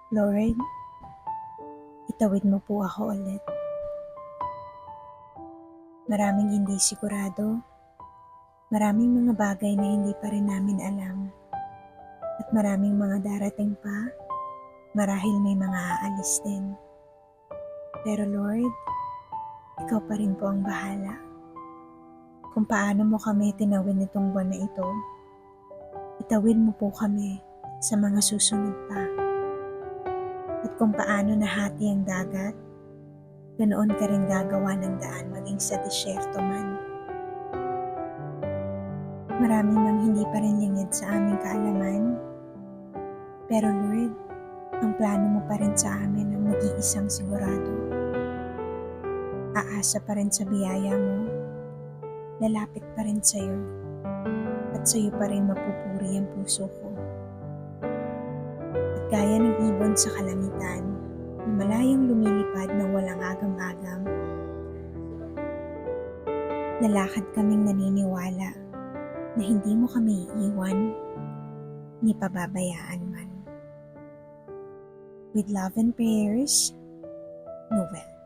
Lord, itawid mo po ako ulit. Maraming hindi sigurado, maraming mga bagay na hindi pa rin namin alam, at maraming mga darating pa, marahil may mga aalis din. Pero Lord, ikaw pa rin po ang bahala. Kung paano mo kami tinawid nitong buwan na ito, itawid mo po kami sa mga susunod pa. At kung paano nahati ang dagat, ganoon ka rin gagawa ng daan maging sa disyerto man. Marami mang hindi pa rin lingid sa aming kaalaman, pero Lord, ang plano mo pa rin sa amin ang mag-iisang sigurado. Aasa pa rin sa biyaya mo, lalapit pa rin sa iyo, at sa iyo pa rin mapupuri ang puso ko. At gaya ng ibon sa kalangitan, na malayang lumilipad na walang agam-agam, lalakad kaming naniniwala na hindi mo kami iiwan ni pababayaan man. With love and prayers, Noel.